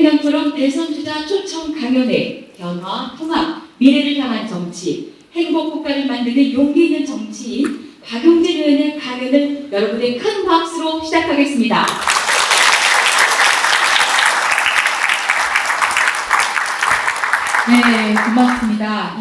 세계명 포럼 대선주자 초청 강연회, 변화, 통합, 미래를 향한 정치, 행복 국가를 만드는 용기 있는 정치인 박용진 의원의 강연을 여러분의 큰 박수로 시작하겠습니다. 네, 고맙습니다.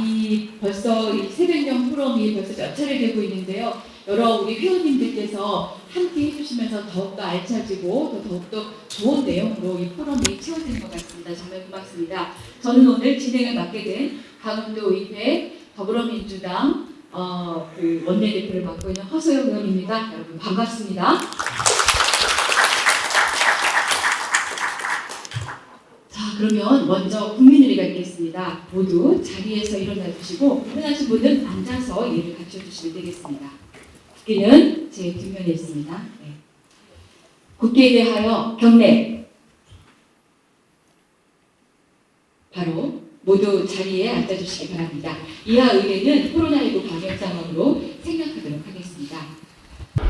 벌써 이 새벽경 포럼이 벌써 몇 차례 되고 있는데요. 여러 우리 회원님들께서 함께 해주시면서 더욱더 알차지고 더욱더 좋은 내용으로 이 포럼이 채워지는 것 같습니다. 정말 고맙습니다. 저는 오늘 진행을 맡게 된 강원도의회 더불어민주당 원내대표를 맡고 있는 허소영 의원입니다. 여러분 반갑습니다. 자, 그러면 먼저 국민의례가 있겠습니다. 모두 자리에서 일어나 주시고 불편하신 분은 앉아서 예를 갖춰주시면 되겠습니다. 국기는 제 뒷면에 있습니다. 네. 국기에 대하여 경례. 바로 모두 자리에 앉아주시기 바랍니다. 이하 의례는 코로나19 방역 상황으로 생략하도록 하겠습니다.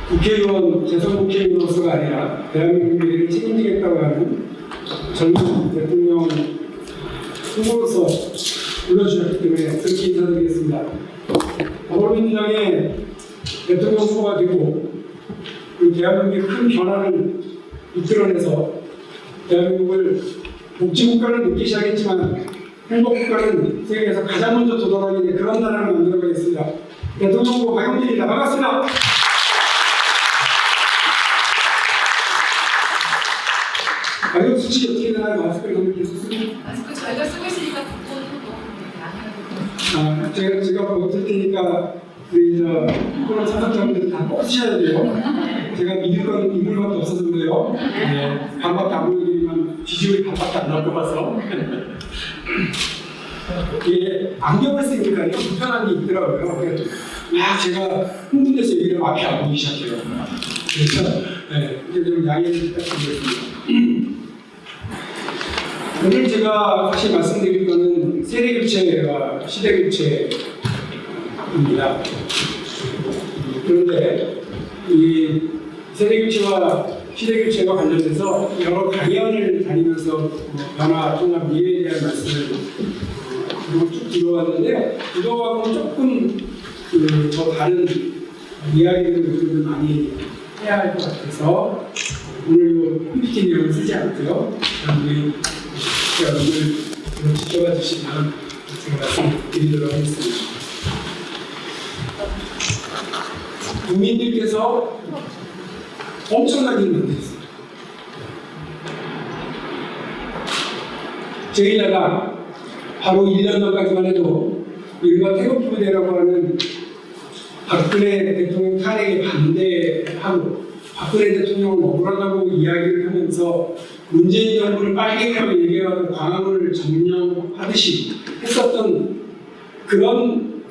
국회의원, 재선 국회의원으로서가 아니라 대한민국을 책임지겠다고 하는 젊은 대통령 후보로서 불러주셨기 때문에 그렇게 인사드리겠습니다. 더불어민주당의 대통령 후보가 되고 대한민국의 큰 변화를 이끌어내서 대한민국을 복지국가를 늦기 시작했지만 행복국가는 세계에서 가장 먼저 도달하게 된 그런 나라를 만들어가겠습니다. 대통령 후보 박용진입니다. 반갑습니다. 가격 수치 어떻게 되나요? 마스크를 너무 계속 쓰고? 마스크 저희가 쓰고 있으니까 제가 벗을 테니까 우리 코로나 참석자분들 다 벗으셔야 돼요. 제가 믿을 건 인물밖에 없어서 그래요. 네, 반밖에 안 보이지만 비주얼이 반밖에 안 나올 것 같아서. 이게 안경을 쓰니까요 불편한 게 있더라고요. 그래서 제가 흥분돼서 얘기를 앞이 안 보이기 시작해요. 그래서 이제 좀 양해를 부탁드리겠습니다. 오늘 제가 다시 말씀드릴 거는 세대교체와 시대교체입니다. 그런데 이 세대교체와 시대교체와 관련돼서 여러 강연을 다니면서 변화, 통합, 미래에 대한 말씀을 쭉 들어왔는데 그거하고는 조금 더 다른 이야기를 좀 많이 해야 할 것 같아서 오늘 이 PPT 내용을 쓰지 않고요. 여러분을 지켜봐 주시면 제가 말씀드리도록 하겠습니다. 국민들께서 엄청나게 힘들었습니다. 저희 나라 바로 1년 전까지만 해도 일반 태극기부대라고 하는 박근혜 대통령 탄핵에 반대하고 박근혜 대통령을 억울하다고 이야기를 하면서 문재인 정부를 빨갱이라고 얘기하고 광화문을 점령하듯이 했었던 그런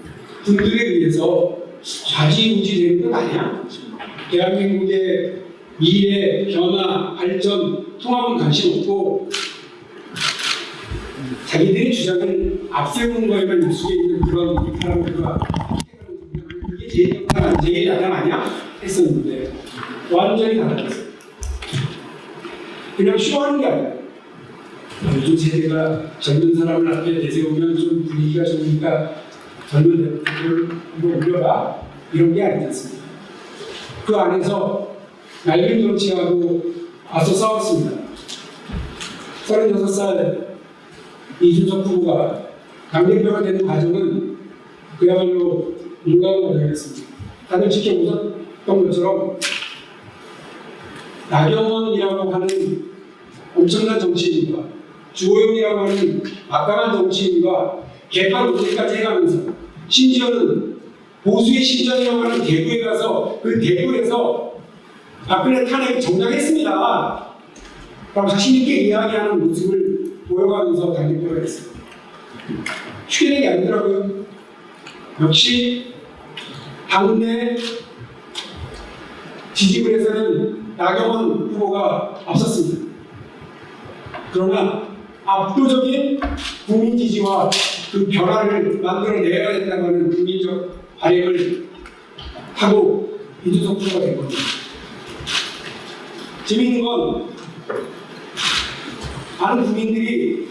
분들에 의해서 좌지우지 되는 건 아니야. 대한민국의 미래, 변화, 발전, 통합은 관심 없고 자기들의 주장을 앞세우는 거에만 익숙해 있는 그런 사람들과 이게 제일 야당 아니야? 했었는데 완전히 달라졌어요. 그냥 쇼하는 게 아니라 요즘 세대가 젊은 사람을 앞에 내세우면 좀 분위기가 좋으니까 젊은 대표를 올려라 이런 게 아니지 않습니까? 그 안에서 낡은 정치하고 맞서 싸웠습니다. 36살 이준석 후보가 당대표가 되는 과정은 그야말로 놀라운 과정이었습니다. 다들 지켜보셨던 것처럼 나경원이라고 하는 엄청난 정치인과 주호영이라고 하는 막강한 정치인과 개파 논쟁까지 해가면서 심지어는 보수의 심장이라고 하는 대구에 가서 그 대구에서 박근혜 탄핵을 정당했습니다. 라고 자신있게 이야기하는 모습을 보여가면서 당대표가 됐습니다. 쉽게 된 게 아니더라고요. 역시 당내 지지율에서는 나경원 후보가 앞섰습니다. 그러나 압도적인 국민 지지와 그 변화를 만들어내야 된다고 하는 국민적 발행을 하고 이준석 후보가 된 겁니다. 재미있는 건 많은 국민들이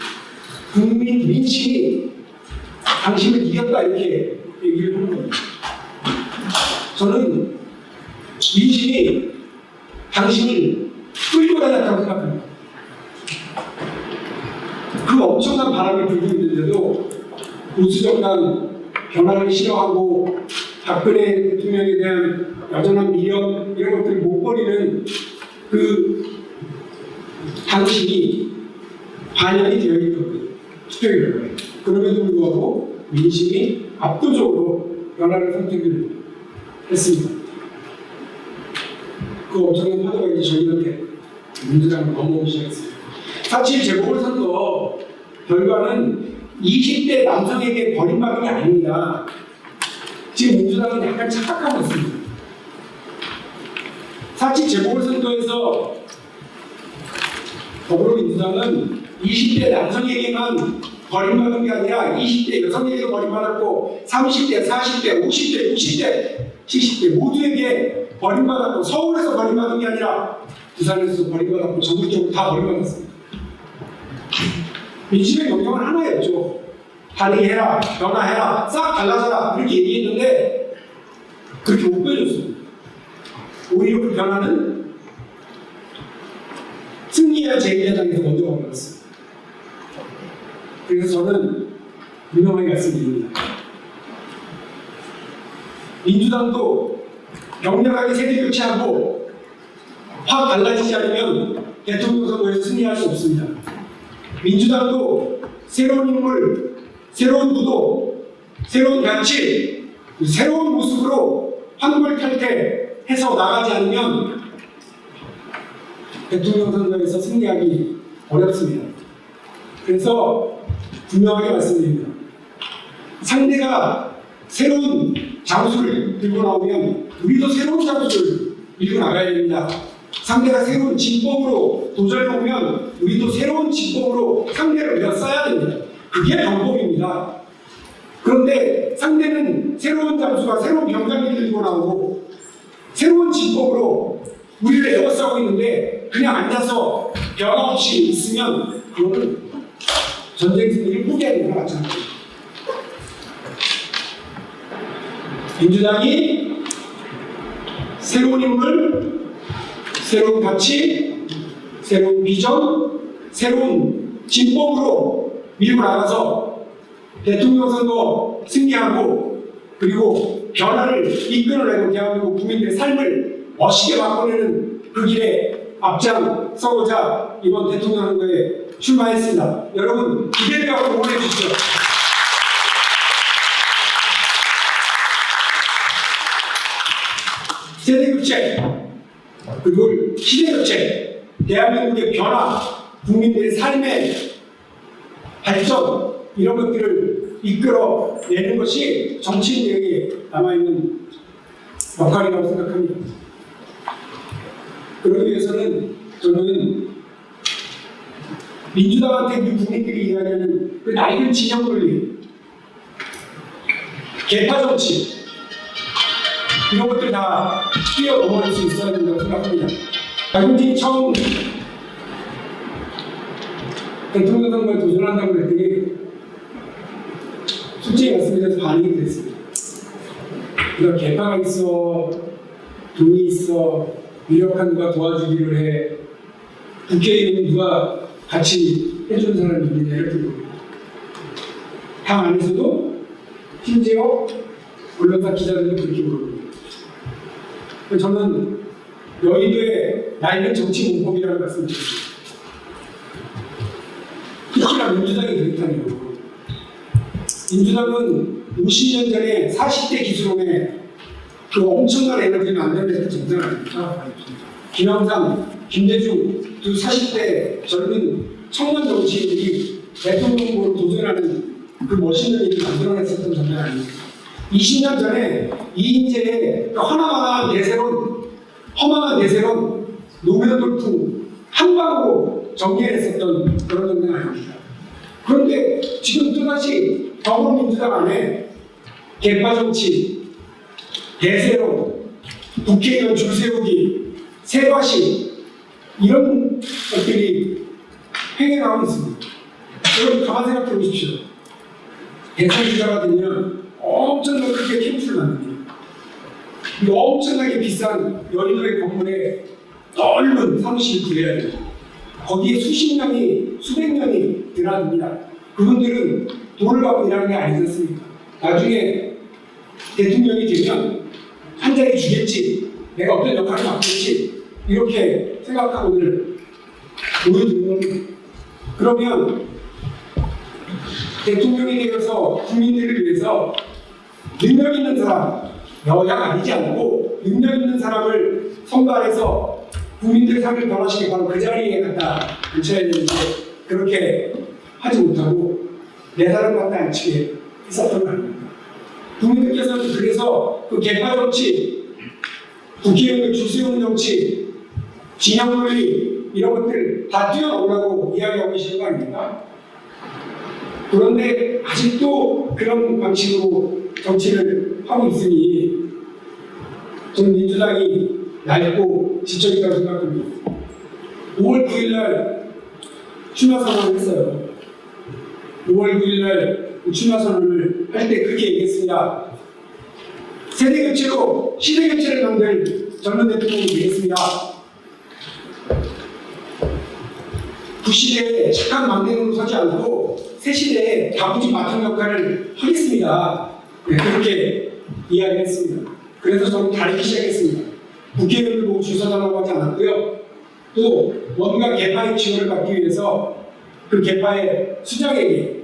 국민 민심이 당신을 이겼다 이렇게 얘기를 하는 겁니다. 저는 민심이 당신을 끌고 다녔다고 생각합니다. 그 엄청난 바람이 불고 있는데도 보수정당 변화를 싫어하고 박근혜 대통령에 대한 여전한 미련 이런 것들을 못 버리는 그 당신이 반영이 되어 있거든요. 투표 결과에. 그럼에도 불구하고 민심이 압도적으로 변화를 선택을 했습니다. 그 엄청난 파도가 이제 저희한테 민주당을 넘어오기 시작했습니다. 사실 재보궐선거 결과는 20대 남성에게 버림받은 게 아닙니다. 지금 민주당은 약간 착각하고 있습니다. 사실 재보궐선거에서 더불어민주당은 20대 남성에게만 버림받은 게 아니라 20대 여성에게도 버림받았고 30대, 40대, 50대, 60대, 70대 모두에게 버림받았고 서울에서 버림받은 게 아니라 부산에서도 버림받았고 전국적으로 다 버림받았습니다. 민심의 명령은 하나였죠. 다르게 해라, 변화해라, 싹 달라져라 이렇게 얘기했는데 그렇게 못 보여줬습니다. 오히려 그 변화는 승리해야 제1야당에서 먼저 가져갔습니다. 그래서 저는 분명하게 말씀드립니다. 민주당도 명료하게 세대 교체하고 확 달라지지 않으면 대통령 선거에서 승리할 수 없습니다. 민주당도 새로운 인물, 새로운 구도, 새로운 가치, 새로운 모습으로 환골탈태해서 나가지 않으면 대통령 선거에서 승리하기 어렵습니다. 그래서 분명하게 말씀드립니다. 상대가 새로운 장수를 들고 나오면 우리도 새로운 장수를 밀고 나가야 됩니다. 상대가 새로운 진법으로 도전해 오면 우리도 새로운 진법으로 상대를 에워싸야 됩니다. 그게 방법입니다. 그런데 상대는 새로운 장수가 새로운 병장기를 들고 나오고 새로운 진법으로 우리를 에워싸고 있는데 그냥 앉아서 변화 없이 있으면 그거는 전쟁 승리를 포기하는 거나 마찬가지입니다. 민주당이 새로운 인물, 새로운 가치, 새로운 비전, 새로운 진법으로 밀고 나가서 대통령 선거 승리하고 그리고 변화를 이끌어내고 대한민국 국민들의 삶을 멋있게 바꿔내는 그 길에 앞장서고자 이번 대통령 선거에 출마했습니다. 여러분 기대되어 응원해 주시죠. 세대교체 그리고 시대교체 대한민국의 변화 국민들의 삶의 발전 이런 것들을 이끌어내는 것이 정치인들에게 남아있는 역할이라고 생각합니다. 그러기 위해서는 저는 민주당한테 우리 국민들이 이야기하는 그 낡은 진영 논리, 계파 정치 이런 것들 다 뛰어넘어갈 수 있어야 된다고 생각합니다. 박용진이 처음 대통령 선거에 도전한다고 그랬더니 솔직히 말씀드려서 반응이 그랬습니다. 이런 계파가 있어, 돈이 있어, 유력한 누가 도와주기를 해, 국회의원 누가 같이 해주는 사람이 있느냐 이렇게 물어봅니다. 당 안에서도 심지어 언론사 기자들도 그렇게 물어봅니다. 저는 여의도의 낡은 정치 문법이라고 말씀드립니다. 특히나 민주당이 그렇다니요. 민주당은 50년 전에 40대 기술원에 그 엄청난 에너지를 만들어냈던 정당 아닙니까? 김영삼, 김대중 두 40대 젊은 청년 정치인들이 대통령 후보로 도전하는 그 멋있는 일을 만들어냈었던 정당 아닙니까? 20년 전에 이인재의 허망한 내세론 노무현 돌풍 한 방으로 정리했었던 그런 정당 아닙니다. 그런데 지금 또다시 더불어민주당 안에 계파정치, 대세론, 국회의원 줄 세우기, 세과시 이런 것들이 횡행하고 있습니다. 여러분 가만 생각해 보십시오. 대통령자가 되면 엄청나게 크게 캠프를 만듭니다. 이 엄청나게 비싼 여의도의 건물에 넓은 사무실을 구해야 돼요. 거기에 수십 명이, 수백 명이 드나듭니다. 그분들은 돈을 받고 일하는 게 아니지 않습니까? 나중에 대통령이 되면 한 자리 주겠지, 내가 어떤 역할을 맡겠지, 이렇게 생각하고들 보여주는 겁니다. 그러면 대통령이 되어서 국민들을 위해서 능력 있는 사람, 여야가 아니지 않고 능력 있는 사람을 선발해서 국민들의 삶을 변화시키고 바로 그 자리에 갖다 앉혀야 되는데 그렇게 하지 못하고 내 사람 갖다 앉히게 했었던 거 아닙니까? 국민들께서는 그래서 그 개파 정치, 국회의원들 줄 세우는 정치, 진영 논리 이런 것들 다 뛰어넘으라고 이야기하고 계시는 거 아닙니까? 그런데 아직도 그런 방식으로 정치를 하고 있으니 저는 민주당이 낡고 지쳐있다고 생각합니다. 5월 9일 날 출마 선언을 했어요. 5월 9일 날 출마 선언을 할 때 그렇게 얘기했습니다. 세대 교체로 시대 교체를 만들 젊은 대통령이 되겠습니다. 구시대에 착한 막내로 서지 않고 새 시대에 다부지 바탕 역할을 하겠습니다. 네, 그렇게 이야기했습니다. 그래서 저는 다르기 시작했습니다. 국회의원을 보고 줄 서달라고 하지 않았고요. 또 뭔가 개파의 지원을 받기 위해서 그 개파의 수장에게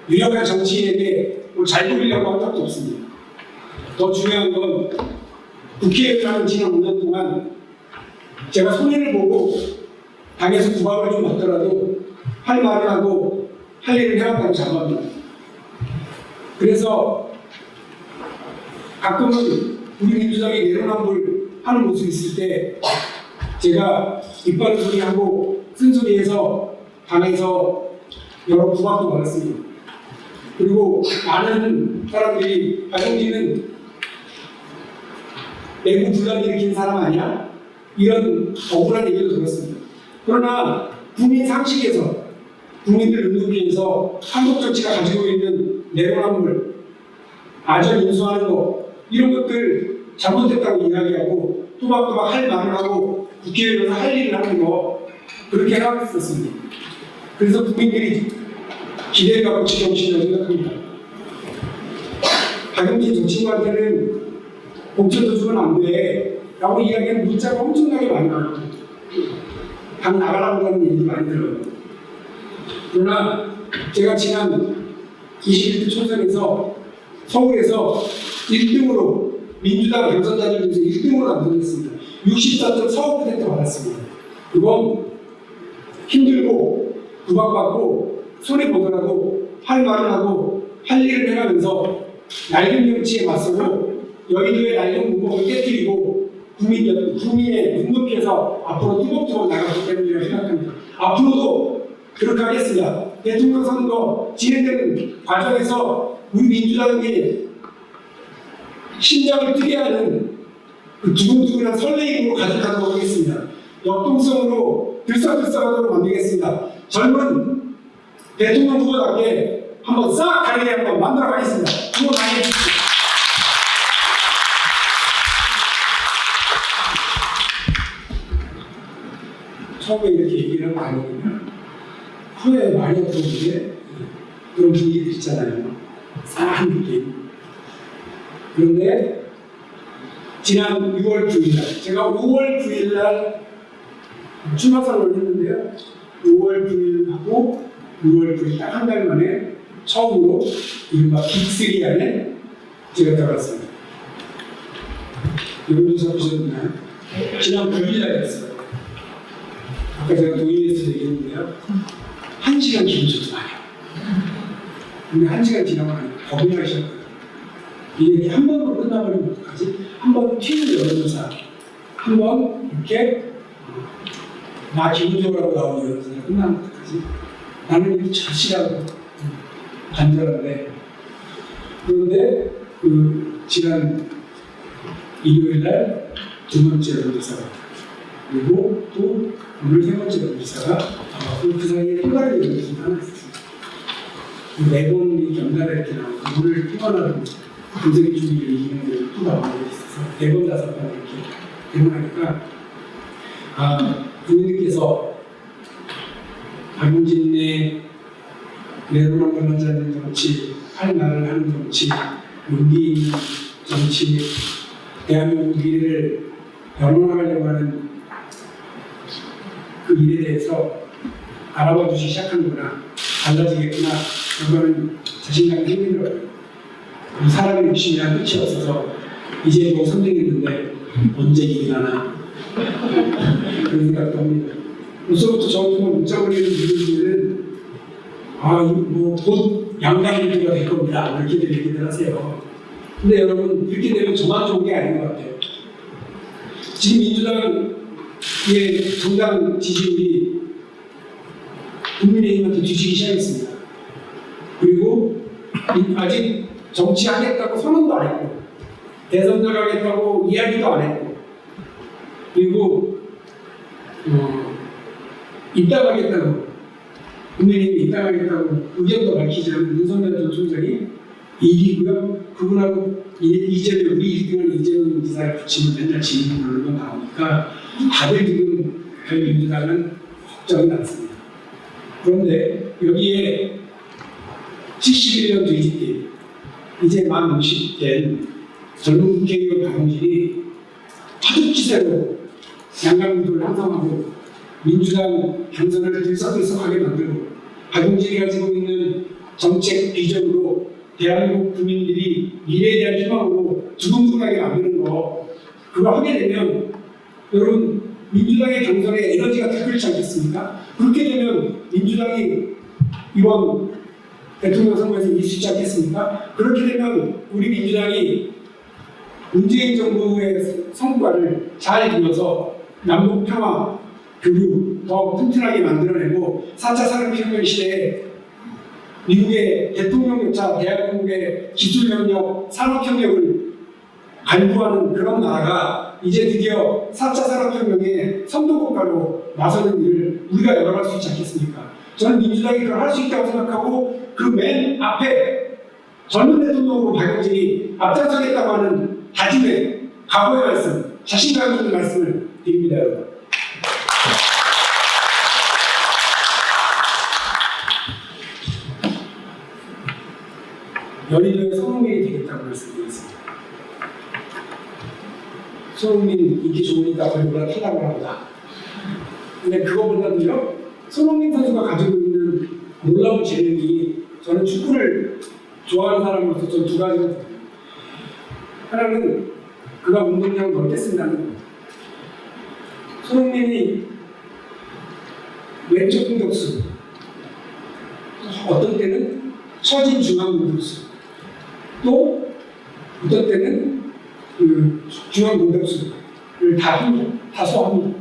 유력한 정치인에게 잘 보이려고 한 적도 없습니다. 더 중요한 건 국회의원이라는 지난 5년 동안 제가 손해를 보고 당에서 구박을 좀 받더라도 할 말을 하고 할 일을 해왔다고 자부합니다. 그래서 가끔은 우리 민주당이 내로남불 하는 모습이 있을 때 제가 이빨을 소리하고 쓴소리해서 당에서 여러 구박도 받았습니다. 그리고 많은 사람들이 박용진은 내부 분란 일으킨 사람 아니야? 이런 억울한 얘기도 들었습니다. 그러나 국민 상식에서 국민들 눈높이에서 한국 정치가 가지고 있는 내로남불, 아전 인수하는 거 이런 것들 잘못됐다고 이야기하고 또박또박 할 말을 하고 국회의원에서 할 일을 하는 거 그렇게 해왔었습니다. 그래서 국민들이 기대를 갖고 지켜보신다고 생각합니다. 박용진 저 친구한테는 공천도 주면 안 돼 라고 이야기하는 문자가 엄청나게 많이 나와요. 당 나가라고 하는 얘기 많이 들어요. 그러나 제가 지난 21대 총선에서 서울에서 1등으로 민주당 경선자들 중에서 1등으로 당선됐습니다. 64.45% 받았습니다. 그건 힘들고 구박받고 손해보더라도 할 말을 하고 할 일을 해가면서 낡은 정치에 맞서고 여의도의 낡은 문법을 깨뜨리고 국민의 눈높이에서 앞으로 뚜벅뚜벅 나가기 때문이라고 생각합니다. 앞으로도 그렇게 하겠습니다. 대통령 선거 진행되는 과정에서 우리 민주당의 심장을 뛰게 하는 그 두근두근한 설레임으로 가득하도록 하겠습니다. 역동성으로 들썩들썩하도록 만들겠습니다. 젊은 대통령 후보답게 한번 싹 다르게 한번 만들어 가겠습니다. 한번 많이 해주십시오. 처음에 이렇게 얘기를 하고 다니면 후에 많이 들어오는데 그런 분위기들 있잖아요. 싸한 느낌. 그런데 지난 6월 9일 날 제가 5월 9일 날 출마 선언을 했는데요. 5월 9일 하고 6월 9일 딱 한 달 만에 처음으로 이른바 빅3 안에 제가 들어갔습니다. 여러분도 보셨나요? 지난 9일 날 했어요. 아까 제가 동의에서 얘기했는데요. 1시간 기분 좋지 마요. 근데 1시간 지나면 겁이 나기 시작해요. 이게 한 번으로 끝나버리면 어떡하지? 한 번 튀는 여론조사, 한 번 이렇게 나 기분 좋으라고 나오는 여론조사 끝나면 어떡하지? 나는 이렇게 절실하고 간절한데 그런데 그 지난 일요일 날 두 번째 여론조사가 그리고 또 오늘 세 번째 여론조사가 나왔고 그 사이에 또 다른 얘기가 하나 있었습니다. 네 번이 연달아 이렇게 나오고 오늘 피곤하고 검색이 준비를 이기는 게 또 나오고 있어서 4번, 5번 이렇게 되고 나니까 국민들께서 박용진의 내로남불 하지 않는 정치, 할 말을 하는 정치, 용기 있는 정치, 대한민국 미래를 열어나가려고 하는 그 일에 대해서 알아봐 주시기 시작하는구나, 달라지겠구나, 그거는 자신감이 생기더라고요. 이 사람의 욕심이 한 끝이 없어서 이제 뭐 3등했는데 언제 이기나 그런 생각도 합니다. 벌써부터 저한테만 문자 보내는 분들은 곧 양강민주가 될 겁니다, 이렇게 얘기를 하세요. 근데 여러분, 이렇게 되면 저만 좋은 게 아닌 것 같아요. 지금 민주당의 정당 지지율이 국민의힘한테 뒤지기 시작했습니다. 그리고 아직 정치하겠다고 선언도 안 했고, 대선 나가겠다고 이야기도 안 했고, 그리고 입당하겠다고, 국민의힘이 입당하겠다고 의견도 밝히지 않은 윤석열 전 총장이 1위고요. 그분하고 이재명, 우리 1등을 이재명 지사를 붙이면 맨날 지는 걸로 나오니까 다들 지금 별 민주당은 걱정이 많습니다. 그런데 여기에 71년 돼지띠, 이제 만 50된 젊은 국회의원 박용진이 화두치세로 양강민주를 형성하고 민주당 경선을 들썩들썩하게 만들고 박용진이 가지고 있는 정책 비전으로 대한민국 국민들이 미래에 대한 희망으로 두근두근하게 만드는 거, 그거 하게 되면 여러분, 민주당의 경선에 에너지가 더 끓지 않겠습니까? 그렇게 되면 민주당이 이번 대통령 선거에서 이길 수 있지 않겠습니까? 그렇게 되면 우리 민주당이 문재인 정부의 성과를 잘 이어서 남북 평화, 교류 더 튼튼하게 만들어내고 4차 산업혁명 시대에 미국의 대통령조차 대한민국의 기술협력, 산업협력을 갈구하는 그런 나라가 이제 드디어 4차 산업혁명의 선도국가로 나서는 일을 우리가 열어갈 수 있지 않겠습니까? 저는 민주당이 그걸 할 수 있다고 생각하고 그 맨 앞에 젊은 대통령으로 박용진이 앞장서겠다고 하는 다짐의 각오의 말씀, 자신감 있는 말씀을 드립니다, 여러분. 여의도에 손흥민이 되겠다고 말씀드렸습니다. 손흥민 인기 좋으니까 거기보다 타락을 합니다. 근데 그거보다도요, 손흥민 선수가 가지고 있는 놀라운 재능이, 저는 축구를 좋아하는 사람으로서 전 두 가지가 있어요. 하나는 그가 운동량을 넓게 쓴다는 겁니다. 손흥민이 왼쪽 공격수, 어떤 때는 처진 중앙 공격수, 또 어떤 때는 그 중앙 공격수를 다 소화합니다.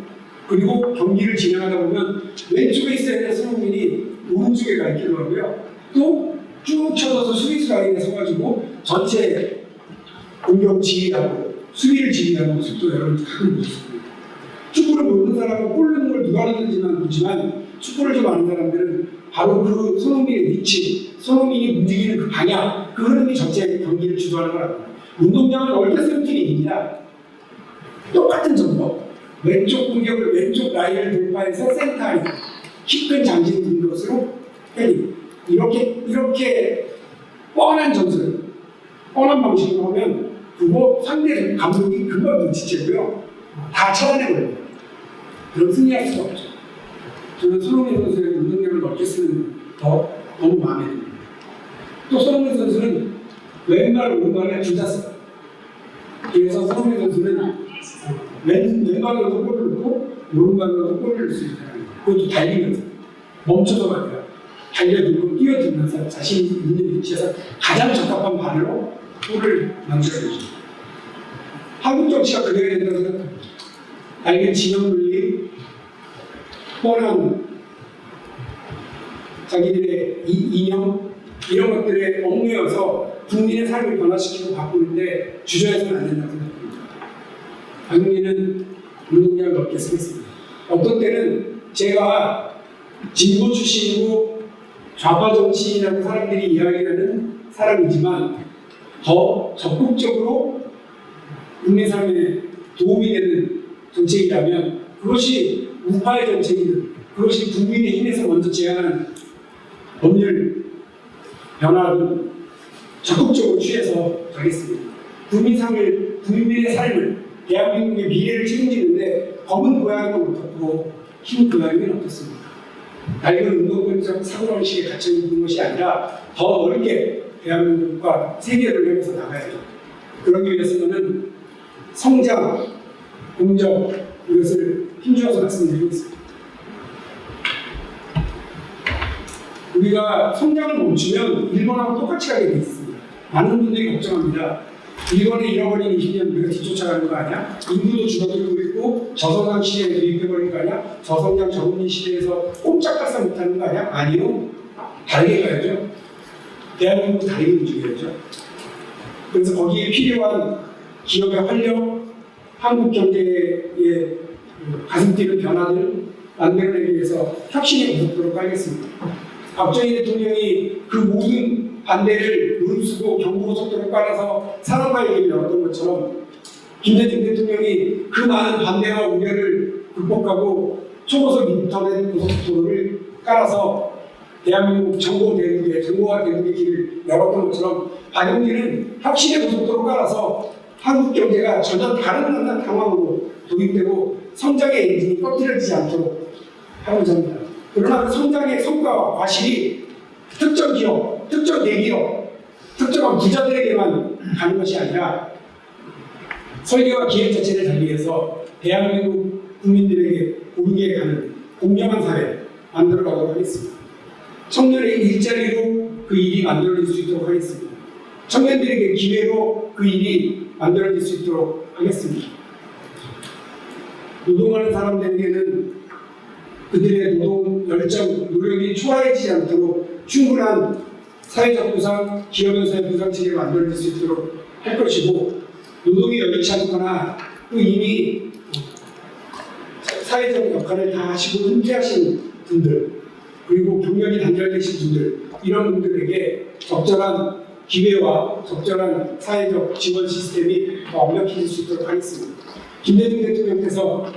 그리고 경기를 진행하다 보면 왼쪽에 있어야 될 손흥민이 오른쪽에 가 있기도 하고요. 또 쭉 쳐져서 수비수 라인에 서가지고 전체 공격 지휘하고 수비를 지휘하는 모습도 여러분 가끔 보셨습니다. 축구를 모르는 사람은 골 넣는 걸 누가 넣는지만 보지만 축구를 좀 아는 사람들은 바로 그 손흥민의 위치, 손흥민이 움직이는 그 방향, 그 흐름이 전체 경기를 주도하는 거랍니다. 운동량을 넓게 쓰는 팀이 이깁니다. 똑같은 전법, 왼쪽 공격을 왼쪽 라인을 돌파해서 센터에 키 큰 장신 공격수로 때리고, 이렇게 뻔한 전술, 뻔한 방식으로 하면 그거 상대 감독이 금방 눈치채고요, 다 찾아내버려요. 그럼 승리할 수가 없죠. 저는 손흥민 선수의 운동량을 넓게 쓰는 더 너무 마음에 듭니다. 또 손흥민 선수는 왼발 오른발에 둘 다 써요. 그래서 손흥민 선수는 왼발로도 골을 넣고 오른발로도 골을 넣을 수 있다는 거예요. 그것도 달리면서 멈춰서가 아니라 달려들고 뛰어들면서 자신이 있는 위치에서 가장 적합한 발로 골을 만들어내죠. 한국 정치가 그래야 된다고 생각합니다. 알게 진영 논리, 뻔한 자기들의 이념, 이런 것들에 얽매여서 국민의 삶을 변화시키고 바꾸는데 주저해서는 안 된다고 생각합니다. 박용진은 운동량을 넓게 쓰겠습니다. 어떤 때는 제가 진보 출신이고 좌파 정치인이라고 사람들이 이야기하는 사람이지만 더 적극적으로 국민 삶에 도움이 되는 정책이라면 그것이 우파의 정책이든 그것이 국민의힘에서 먼저 제안한 법률 변화를 적극적으로 취해서 가겠습니다. 국민의 삶을, 대한민국의 미래를 책임지는데 검은 고양이는 어떻고 흰 고양이는 어떻습니까? 낡은 운동권적 사고방식에 갇혀있는 것이 아니라 더 넓게 대한민국과 세계를 향해서 나가야죠. 그러기 위해서는 성장, 공정 이것을 힘주어서 말씀드리겠습니다. 우리가 성장을 멈추면 일본하고 똑같이 가게 돼 있습니다. 많은 분들이 걱정합니다. 일본의 잃어버린 20년 우리가 뒤쫓아가는 거 아니야? 인구도 줄어들고 있고 저성장 시대에 도입해버린 거 아니야? 저성장 저금리 시대에서 꼼짝달싹 못하는 거 아니야? 아니요. 다르게 가야죠. 대한민국 다르게 움직여야죠. 그래서 거기에 필요한 기업의 활력, 한국 경제의 가슴 뛰는 변화들 만들어내기 위해서 혁신이 무섭도록 하겠습니다. 박정희 대통령이 그 모든 반대를 무릅쓰고 경부고속도로 깔아서 산업화의 길을 열었던 것처럼 김대중 대통령이 그 많은 반대와 우려를 극복하고 초고속 인터넷 고속도로를 깔아서 대한민국 정보화 대국의 길을 열었던 것처럼 박용진은 혁신의 고속도로 깔아서 한국 경제가 전혀 다른 상황으로 도입되고 성장의 엔진이 꺼뜨려지지 않도록 하고자 합니다. 그러나 그 성장의 성과와 과실이 특정 기업, 특정 대기업, 특정한 부자들에게만 가는 것이 아니라 설계와 기획 자체를 달리해서 대한민국 국민들에게 고르게 가는 공정한 사회 만들어가도록 하겠습니다. 청년의 일자리로 그 일이 만들어질 수 있도록 하겠습니다. 청년들에게 기회로 그 일이 만들어질 수 있도록 하겠습니다. 노동하는 사람들에게는 그들의 노동, 열정, 노력이 초라해지지 않도록 충분한 사회적 보상, 기업에서의 보상 체계를 만들어질 수 있도록 할 것이고 노동이 여의치 않거나 또 이미 사회적 역할을 다 하시고 은퇴하신 분들 그리고 경력이 단절되신 분들 이런 분들에게 적절한 기회와 적절한 사회적 지원 시스템이 더 완벽해질 수 있도록 하겠습니다. 김대중 대통령께서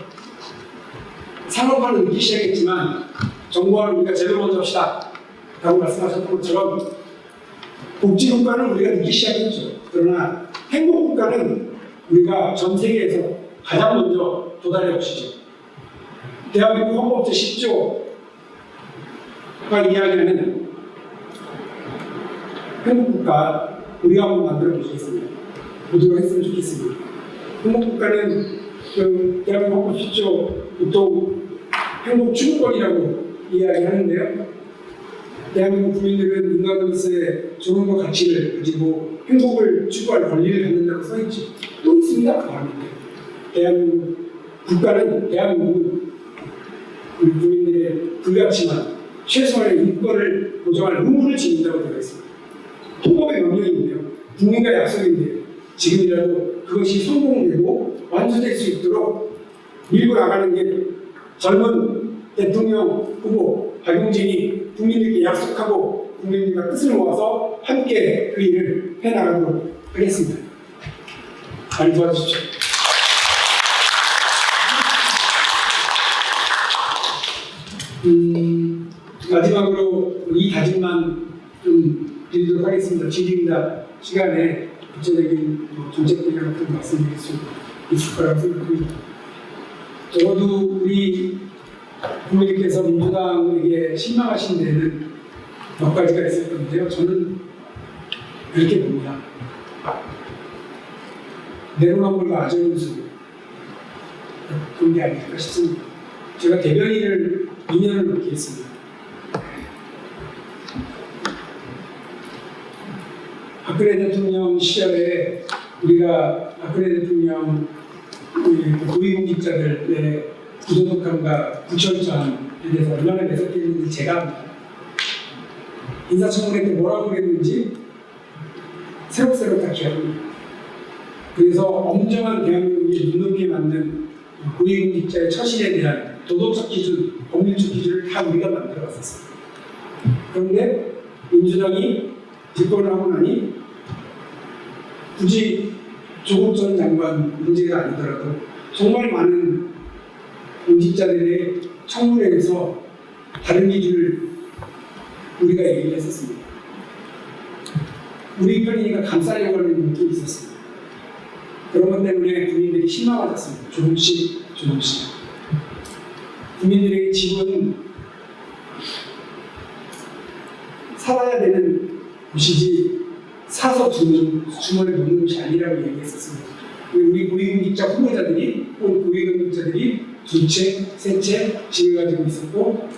산업화는 늦기 시작했지만 정부화는 우리가 제대로 먼저 합시다 라고 말씀하셨던 것처럼 복지국가는 우리가 늦기 시작했죠. 그러나 행복국가는 우리가 전 세계에서 가장 먼저 도달해 보시죠. 대한민국 헌법 제10조가 이야기하는 행복국가 우리가 한번 만들어 보시겠습니다. 보도록 했으면 좋겠습니다. 행복국가는 대한민국 헌법 10조 보통 행복 추구권이라고 이야기하는데요. 대한민국 국민들은 인간으로서의 조금의 가치를 가지고 행복을 추구할 권리를 갖는다고 써있죠. 또 있습니다. 그 다음에 대한민국 국가는 대한민국은 우리 국민들의 불가치만 최소한의 인권을 보장할 의무를 지닌다고 되어 있습니다. 헌법의 명령인데요. 국민과 약속인데요. 지금이라도 그것이 성공되고 완수될 수 있도록 밀고 나가는 게 젊은 대통령 후보 박용진이 국민들께 약속하고 국민들과 뜻을 모아서 함께 그 일을 해나가도록 하겠습니다. 많이 도와주십시오. 마지막으로 이 다짐만 좀 드리도록 하겠습니다. 질의응답 시간에 구체적인 정책들 같은 말씀드릴 수 있을 거라고 생각합니다. 적어도 우리 국민께서 민주당에게 실망하신 데는 몇 가지가 있을 건데요. 저는 그렇게 봅니다. 내로남불과 아전인수 그런 게 아닐까 싶습니다. 제가 대변인을 2년을 넘게 했습니다. 박근혜 대통령 시절에 우리가 박근혜 대통령 고위공직자들의 부도덕함과 구철저함에 대해서 얼마나 매섭했는지 제가 압니다. 인사청문회 때 뭐라고 그랬는지 새록새록 다 기억합니다. 그래서 엄정한 대한민국이 눈높이에 맞는 고위공직자의 처신에 대한 도덕적 기준, 법률적 기준을 다 우리가 만들어갔었어요. 그런데 민주당이 집권을 하고 나니 굳이 조국 전 장관 문제가 아니더라도 정말 많은 공직자들의 청문회에서 다른 기준을 우리가 얘기를 했었습니다. 우리 편이니까 감싸려고 하는 느낌이 있었습니다. 그런 것 때문에 국민들이 실망하셨습니다. 조금씩. 국민들에게 집은 살아야 되는 곳이지 사서 주머니에 넣는 곳이 아니라고 얘기했었습니다. 우리 고위공직자 후보자들이 혹은 고위공직자들이 두 채, 세 채 집을 가지고 있었고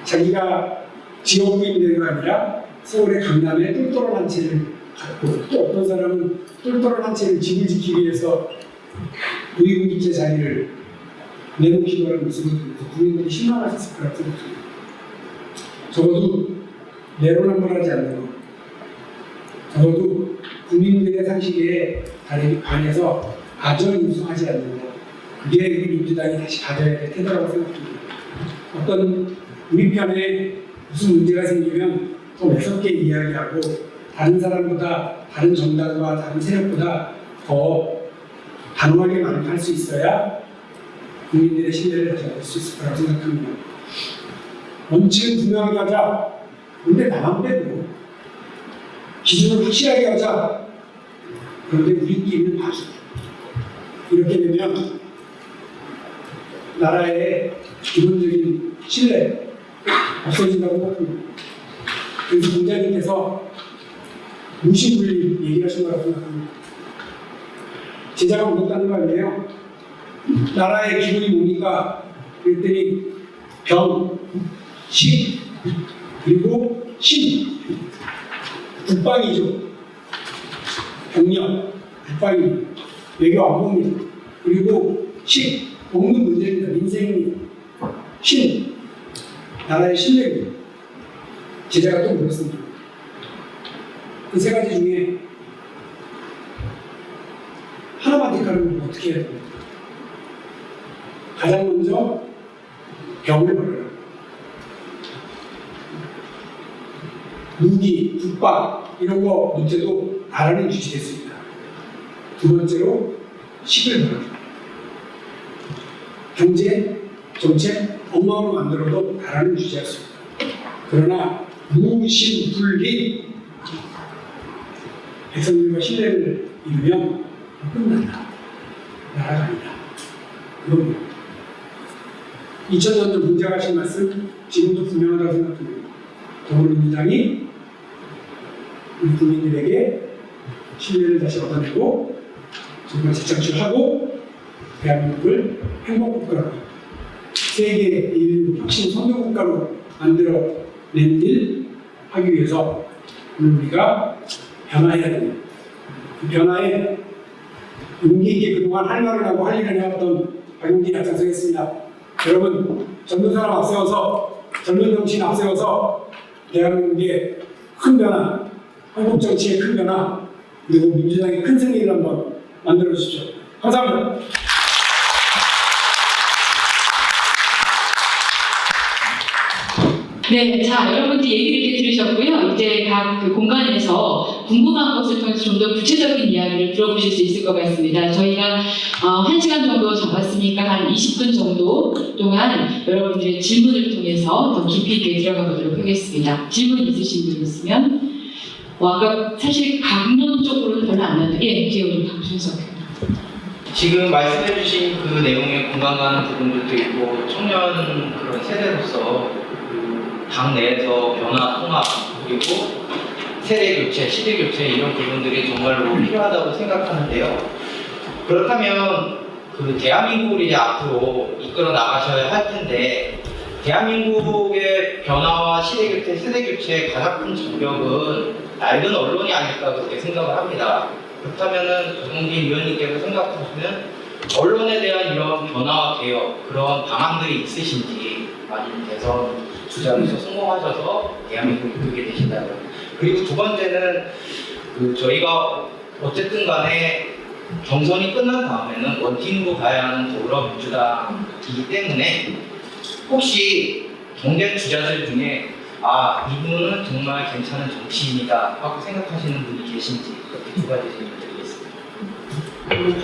자기가 지역구인대가 아니라 서울의 강남에 똘똘한 한 채를 갖고 또 어떤 사람은 똘똘한 한 채를 집을 지키기 위해서 고위공직자 자리를 내놓기도 하는 모습을 보면서 국민들이 실망하셨을 거라고 생각합니다. 적어도 내로남불하지 않는 것, 적어도 국민들의 상식에 반해서 아전인수하지 않는 것, 그게 우리 민주당이 다시 가져야 될 태도라고 생각합니다. 어떤 우리 편에 무슨 문제가 생기면 더 매섭게 이야기하고 다른 사람보다, 다른 정당과 다른 세력보다 더 단호하게 말할 수 있어야 국민들의 신뢰를 다시 얻을 수 있을 거라고 생각합니다. 원칙은 분명하게 하자. 근데 나만 빼도 기준을 확실하게 하자. 그런데 우리끼리는 봐줘. 이렇게 되면 나라의 기본적인 신뢰 없어진다고 생각합니다. 그래서 공자님께서 무신불림 얘기하신 거라고 생각합니다. 제자가 묻었다는 거 아니에요? 나라의 기본이 뭡니까? 그랬더니 병, 식, 그리고 신, 국방이죠. 병력, 국방이, 외교 안보입니다. 그리고 식, 먹는 문제입니다. 민생입니다. 신, 나라의 신뢰입니다. 제자가 또 물었습니다. 그 세 가지 중에 하나만 택하면 어떻게 해야 됩니까? 가장 먼저 병을 벌여라. 무기, 국방 이런 거 못해도 나라는 유지될 수 있다. 두 번째로 식을 벌여라. 경제, 정책, 엉망으로 만들어도 나라는 유지할 수 있다. 그러나 무신불림 백성들과 신뢰를 이루면 끝난다. 나라가 아니다. 이겁니다. 2000년 전 문제가 하신 말씀 지금도 분명하다고 생각합니다. 더불어민주당이 우리 국민들에게 신뢰를 다시 얻어내고 정말 재창출하고 대한민국을 행복국가로 세계 1위 혁신 선도국가로 만들어낸 일 하기 위해서 오늘 우리가 변화해야 됩니다. 그 변화에 용기 있게 그동안 할 말을 하고 할 일을 해왔던 박용진 앞장서겠습니다. 여러분, 젊은 사람 앞세워서, 젊은 정치인 앞세워서 대한민국의 큰 변화, 한국 정치의 큰 변화, 그리고 민주당의 큰 승리를 한번 만들어 주십시오. 감사합니다. 네, 자, 여러분들 얘기를 이렇게 들으셨고요. 이제 각 그 공간에서 궁금한 것을 통해서 좀 더 구체적인 이야기를 들어보실 수 있을 것 같습니다. 저희가 1시간 정도 잡았으니까 한 20분 정도 동안 여러분들의 질문을 통해서 더 깊이 있게 들어가 보도록 하겠습니다. 질문 있으신 분 있으면 아까 사실 강론적으로는 별로 안 나는데 기억을 바꾸셔서 지금 말씀해주신 그 내용에 공감 가는 부분들도 있고 청년 그런 세대로서 그 당내에서 변화, 통합 그리고 세대 교체, 시대 교체 이런 부분들이 정말로 필요하다고 생각하는데요. 그렇다면 그 대한민국을 이제 앞으로 이끌어 나가셔야 할 텐데 대한민국의 변화와 시대 교체, 세대 교체의 가장 큰 장벽은 낡은 언론이 아닐까 그렇게 생각을 합니다. 그렇다면은 조동진 위원님께서 생각하시는 언론에 대한 이런 변화와 개혁 그런 방안들이 있으신지 아니면 대선 주자로서 성공하셔서 대한민국을 이끌게 되신다면 그리고 두 번째는 그 저희가 어쨌든 간에 경선이 끝난 다음에는 원팀으로 가야 하는 더불어민주당 때문에 혹시 경쟁 주자들 중에 이분은 정말 괜찮은 정치인이다 하고 생각하시는 분이 계신지 그렇게 두 가지 질문 드리겠습니다.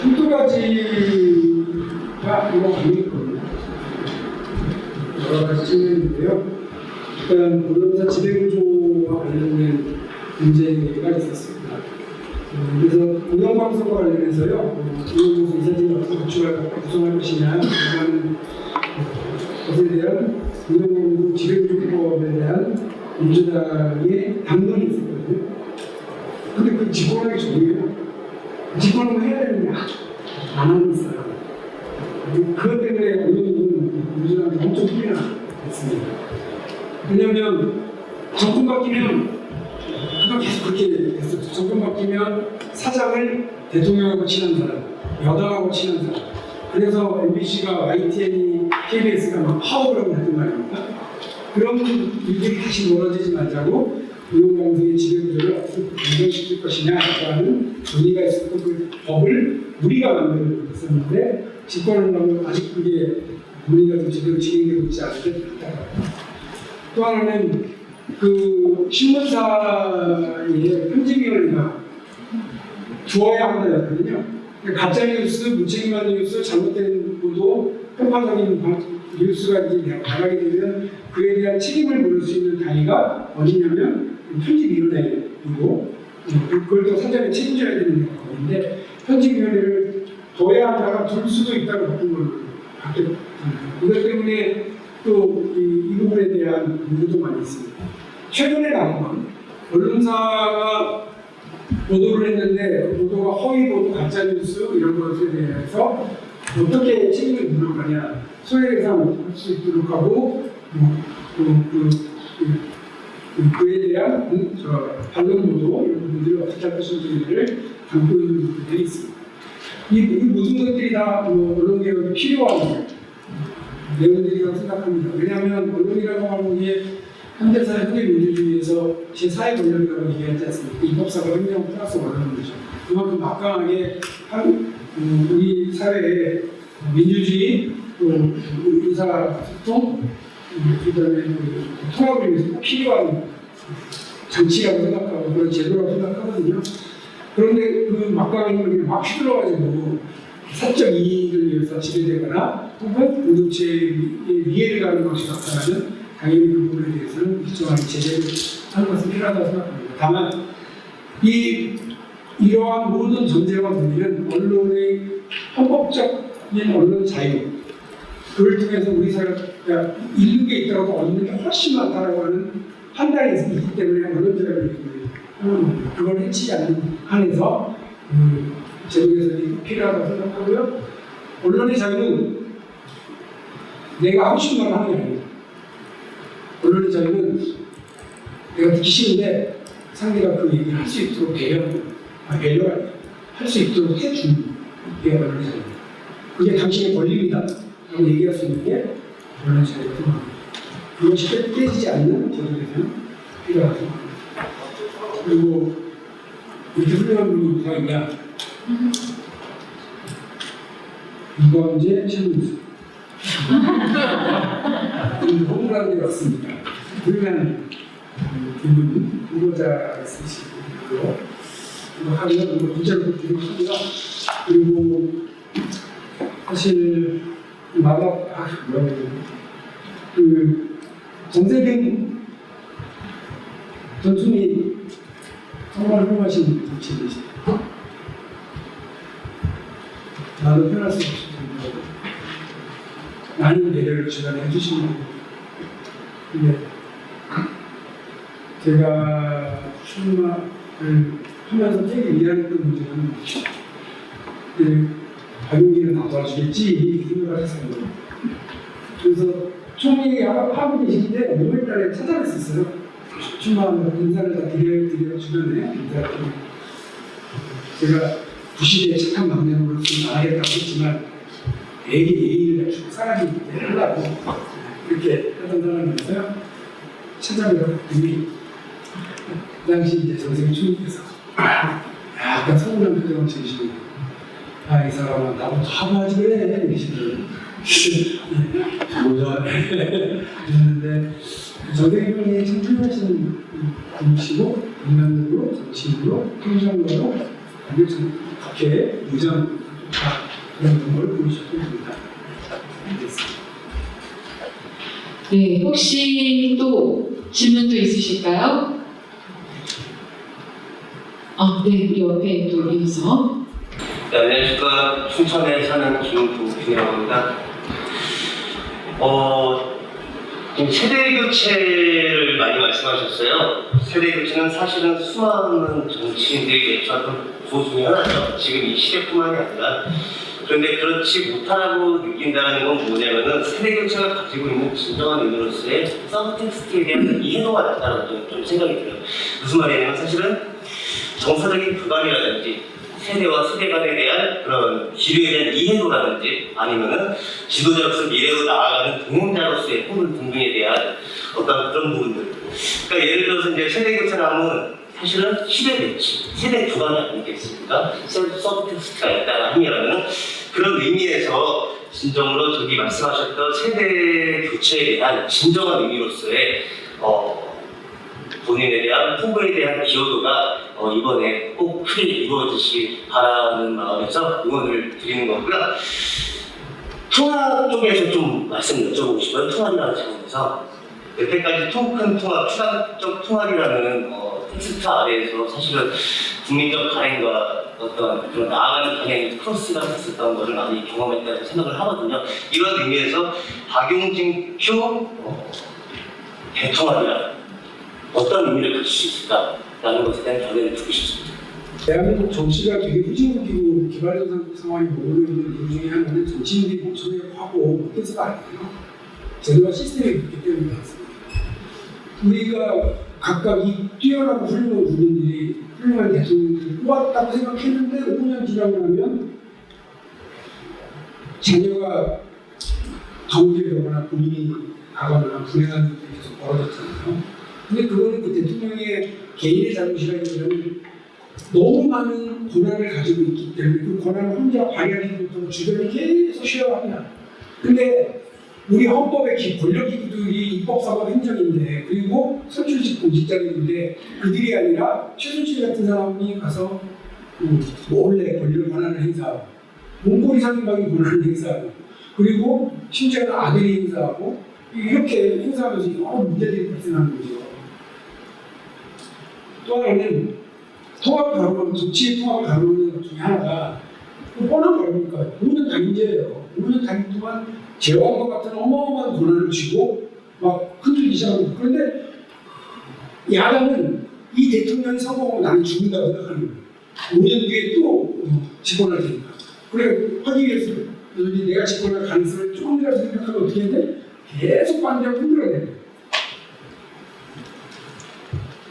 한두 가지가 이거 아니거든요. 여러 가지 측면인데요. 일단 언론사 지배구조와 관련된 문제가 있었습니다. 그래서 공영방송과 관련해서요, 공영방송 이사진이 어떻게 구성할 것이냐 하는 것에 대한 공영방송 지배구조법에 대한 민주당의 당론이 있었거든요. 근데 그 집권하기 전이에요. 집권을 해야 되는데 안 하고 있어요. 그것 때문에 언론은 민주당이 엄청 소리가 났습니다. 왜냐하면 정권 바뀌면 그거 계속 그렇게 됐었죠. 정권 바뀌면 사장을 대통령하고 친한 사람, 여당하고 친한 사람. 그래서 MBC가 YTN이 KBS가 막 파업을 하고 했던 말입니까? 그런 일들이 다시 멀어지지 말자고 공영방송의 지배구조를 어떻게 변경시킬 것이냐라는 논의가 있었고 그 법을 우리가 만들었었는데 집권을 하면 아직 그게 논의가 좀 제대로 진행되고 있지 않을 때 또 하나는 그 신문사의 편집위원회가 두어야 한다였거든요. 가짜뉴스, 무책임한 뉴스, 잘못된 보도, 편파적인 뉴스가 이제 나가게 되면 그에 대한 책임을 물을 수 있는 단위가 어디냐면 편집위원회이고 그걸 또 사전에 책임져야 되는 건데 편집위원회를 둬야 한다가 둘 수도 있다고 바꾼 걸로 바뀌었잖아요. 이것 때문에 또 이 부분에 대한 문제도 많이 있습니다. 최근에 나온 건 언론사가 보도를 했는데 그 보도가 허위 보도, 가짜뉴스 이런 것에 대해서 어떻게 책임을 물을 거냐 손해배상 할 수 있도록 하고 그에 대한 반론 보도 이런 부분들을 어떻게 할 것인지를 담고 있는 부분들이 있습니다. 이 모든 것들이 다 언론개혁이 필요한 내용들이라고 생각합니다. 왜냐하면 언론이라고 하는 게 현대사회 현대민주주의에서 제4의 권력이라고 얘기하지 않습니까? 입법사고 행정 플러스 언론인 거죠. 그만큼 막강하게 우리 사회에 민주주의, 또 의사소통, 그다음에 통합을 위해서 필요한 장치라고 생각하고 그런 제도라고 생각하거든요. 그런데 그 막강한 힘을 막 휘둘러가지고 사적 이익을 위해서 지배되거나 혹은 공동체의 위해를 가는 것이 나타나면 당연히 그 부분에 대해서는 일정하게 제재를 하는 것은 필요하다고 생각합니다. 다만 이러한 모든 전제와 논의는 언론의 헌법적인 언론 자유 그걸 통해서 우리 사회가 잃는 게 있더라도 얻는 게 훨씬 많다라고 하는 판단이 있기 때문에 언론 자유를 그걸 해치지 않는 한에서 제도 개선이 필요하다고 생각하고요. 언론의 자유는 내가 하고 싶은 말 하는 게 아니에요. 언론의 자유는 내가 듣기 싫은데 상대가 그 얘기를 할 수 있도록 배려가 할 수 있도록 해주는 게 언론의 자유. 그게 당신의 권리입니다. 라고 얘기할 수 있는 게 언론의 자유라고 생각합니다. 그것이 깨지지 않는 제도 개선은 필요하다고 생각합니다. 그리고 이렇게 훌륭한 분이 누가 있냐? 이광재 신문수. 홍보라는 게 왔습니다. 훌륭한 분은 후보자가 있으시고요. 하면 문자로 드리고 합니다. 그리고 사실 정세균 전 총리 정말 훌륭하신 정치인이시죠. 나도 편할 수 없을 정도로 많은 배려를 주변에 해주시는 분이에요. 근데 제가 출마를 하면서 되게 미안했던 문제는 박용기는 나 도와주겠지 이 생각을 했어요. 그래서 총리 하고 계신데 5월달에 찾아뵀었어요. 출마하면 인사를 다 드려 주변에 인사를 제가 부시대의 착한 막내로서 나가겠다고 했지만 애기 예의를 갖추고 사람이 하려고 그렇게 하던 사람이었어요. 찾아뵈었더니 그 당시 이제 전생의 총리께서 약간 서운한 표정을 지으시고 이 사람은 나보다 하고 하지 그래 이러시더라고요. 모자 했는데 정세균이 참 훌륭하신 분이시고 인간적으로 정치인으로 통상으로 아주 국회 의장 그런 걸 보이셨고 합니다. 네, 혹시 또 질문도 있으실까요? 네, 우리 옆에 또 이어서. 네, 안녕하십니까. 춘천에 사는 김동준이라고 합니다. 지금 세대 교체를 많이 말씀하셨어요. 세대 교체는 사실은 수많은 정치인들이 내쫓았던 구호 중에 하나죠. 지금 이 시대뿐만이 아니라. 그런데 그렇지 못하다고 느낀다는 건 뭐냐면은 세대 교체가 가지고 있는 진정한 의미로서의 서브텍스트에 대한 이해도가 낮다는 좀 생각이 들어요. 무슨 말이냐면 사실은 정서적인 부담이라든지 세대와 세대 간에 대한 그런 기류에 대한 이해도라든지 아니면은 지도자로서 미래로 나아가는 동행자로서의 꿈을 등등에 대한 어떤 그런 부분들. 그러니까 예를 들어서 이제 세대 교체라면 사실은 시대 배치, 세대 부담이 아니겠습니까? 서브텍스트가 있다 하면 그런 의미에서 진정으로 저기 말씀하셨던 세대 교체에 대한 진정한 의미로서의 본인에 대한 홍보에 대한 기여도가 이번에 꼭 크게 이루어지시 바라는 마음에서 응원을 드리는 거고요. 통합 쪽에서 좀 말씀 여쭤보고 싶어요. 통합이라는 차원에서 여태까지 큰 통합, 추가적 통합이라는 텍스트 아래에서 사실은 국민적 발행과 어떤 그런 나아가는 방향이 크로스가 됐었던 것을 많이 경험했다고 생각을 하거든요. 이런 의미에서 박용진표 대통합이라 어떤 의미를 가질 수 있을까라는 것에 대한 견해를 듣고 싶습니다. 대한민국 정치가 되게 후진국이고 개발도상 상황이 모르고 있는 이유 중에 하나는 정치인들이 목소리가 하고 못해서가 아니에요. 제도와 시스템이 그렇기 때문에 그렇습니다. 우리가 각각 이 뛰어나고 훌륭한 국민들이 훌륭한 대통령들을 뽑았다고 생각했는데 5년 지나고 나면 자녀가 감옥에 가거나 본인이 가거나 불행한 일이 계속 벌어졌잖아요. 근데 그거는 그 대통령의 개인의 잘못이라기보다는 너무 많은 권한을 가지고 있기 때문에 그 권한을 혼자 발휘하지 못하고 주변이 계속 쉬어갑니다. 근데 우리 헌법의 권력기구들이 입법사법 행정인데 그리고 선출직 공직자들인데 그들이 아니라 최순실 같은 사람이 가서 몰래 권력 권한을 행사하고 몽골이 상임방이 권한을 행사하고 그리고 심지어는 아들이 행사하고 이렇게 행사하면서 여러 문제들이 발생하는 거죠. 또 하나는 통합을 가로막는 정치의 통합을 가로막는 것 중에 하나가 뻔한 거니까 5년 단임제예요. 5년 단임 동안 제왕과 같은 어마어마한 권한을 쥐고 막 흔들기 시작합니다. 그런데 야당은 이 대통령이 성공하고 나는 죽는다고 생각하는 거예요. 5년 뒤에 또 집권할 테니까. 그래 하기 위해서 내가 집권할 가능성을 조금이라도 생각하면 어떻게 했는데 계속 반대하고 흔들어야 돼요.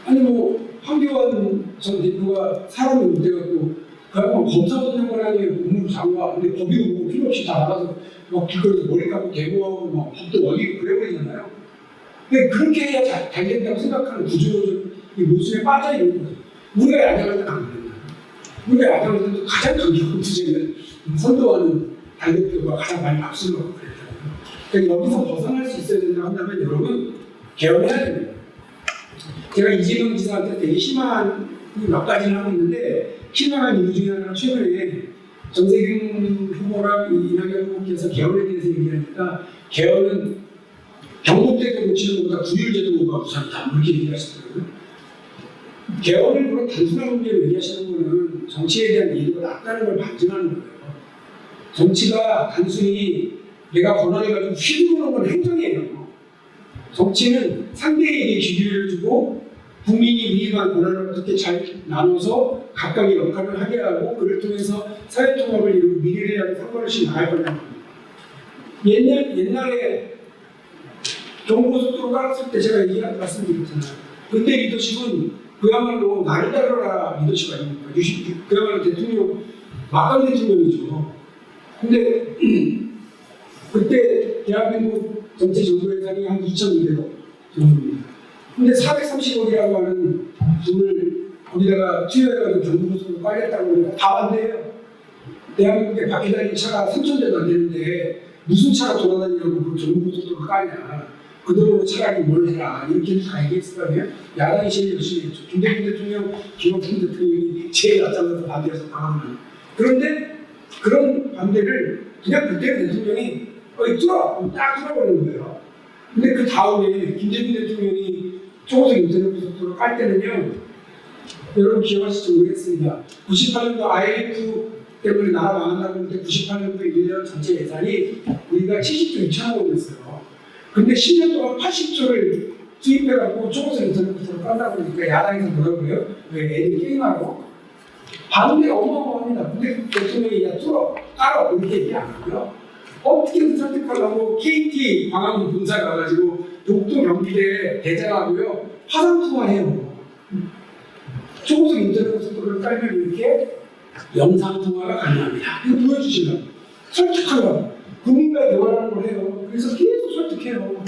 아니 황교안 전 대표가 사람이 못돼갖고 그냥 검사도 되는 건 아니에요. 국무부 장관. 근데 법이 필요 없이 다 나가서 막 길거리에서 머리 감고 대모하고 막 법도 어기고 그래버리잖아요. 근데 그렇게 해야 잘 된다고 생각하는 구조적 이 모순에 빠져 있는 거죠. 우리가 야당할 때는 안 그랬나. 우리가 야당할 때도 가장 강력한 주제는 선도하는 당대표가 가장 많이 앞서고 그랬잖아요. 그러니까 여기서 벗어날 수 있어야 된다고 한다면 여러분 개헌해야 됩니다. 제가 이재명 지사한테 되게 희망 몇 가지를 하고 있는데 희망한 이유 중에 하나가 최근에 정세균 후보랑 이낙연 후보께서 개헌에 대해서 얘기하니까 개헌은 경북대도 고치는 것보다 구율제도가 우선이다 이렇게 얘기하시더라고요. 개헌을 그런 단순한 문제로 얘기하시는 거는 정치에 대한 이해도가 낮다는 걸 반증하는 거예요. 정치가 단순히 내가 권한을 가지고 휘두르는 건 행정이에요. 정치는 상대에게 기회를 주고 국민이 위임한 권한을 어떻게 잘 나눠서 각각의 역할을 하게 하고 그를 통해서 사회통합을 이루고 미래를 향해 상관없이 나갈 거냐는 겁니다. 옛날에 경부고속도로 깔았을 때 제가 말씀드렸잖아요. 그때 리더십은 그야말로 나를 따르라 리더십 아닙니까? 그야말로 대통령, 막강 대통령이죠. 근데 그때 대한민국 전체 정부 예산이 한 2,200억 정도입니다. 근데 430억이라고 하는 돈을 거기다가 투여해가지고 경부고속도로 깔렸다고 그러니까 다 반대해요. 대한민국에 바퀴 달린 차가 3,000대도 안 되는데 무슨 차가 돌아다니냐고 그 정부고속도로 까냐. 그 돈으로 차라리 뭘 해라. 이렇게 다 얘기했을 거 아니에요? 야당이 제일 열심히 했죠. 김대중 대통령, 김영삼 대통령이 제일 앞장서서 반대해서 당하는. 그런데 그런 반대를 그냥 그때 대통령이 딱 뚫어버리는 거예요. 근데 그 다음에 김대중 대통령이 초고속 인터넷 고속도로 깔 때는요, 여러분 기억하실지 모르겠습니다. 98년도 IMF 때문에 나라 망한다고 했는데 98년도 1년 전체 예산이 우리가 70조 2천억 원이었어요. 근데 10년 동안 80조를 투입해갖고 초고속 인터넷 고속도로 깐다고 하니까 야당에서 뭐라고 그래요? 왜 애들 게임하고? 반대가 어마어마합니다. 근데 대통령이 야 뚫어, 깔아 이렇게 얘기 안 하고요. 어떻게든 설득하려고 KT 광화문 본사 가가지고 독도 경기대 대장하고요 화상 통화해요. 초고속 인터넷 고속도로를 깔면 이렇게 영상 통화가 가능합니다. 이거 보여주시면 설득하려고 국민과의 대화라는 걸 해요. 그래서 계속 설득해요.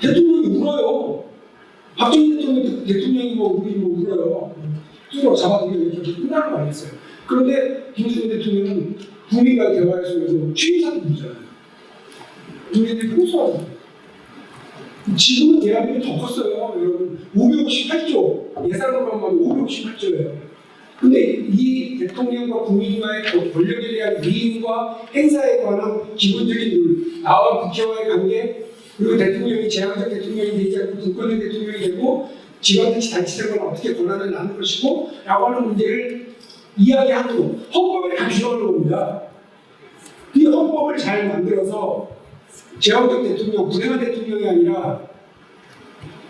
대통령이 울어요. 박정희 대통령이 우리 울어요. 뚫어 잡아들여 이렇게 끝나는 거 아니겠어요? 그런데 김대중 대통령은 국민과 대화의 속에서 취임사도 부르잖아요. 국민들이 호소하잖아요. 지금은 대한민국이 더 컸어요. 여러분 558조 예산으로만 558조예요. 근데 이 대통령과 국민과의 권력에 대한 위임과 행사에 관한 기본적인 룰, 나와 국회와의 관계, 그리고 대통령이 제왕적 대통령이 되지 않고 국권의 대통령이 되고 지방자치단체장은 어떻게 권한을 나눌 것이고 라고 하는 문제를 이야기하고 헌법에 감추어놓은 겁니다. 이 헌법을 잘 만들어서 제왕적 대통령, 불행한 대통령이 아니라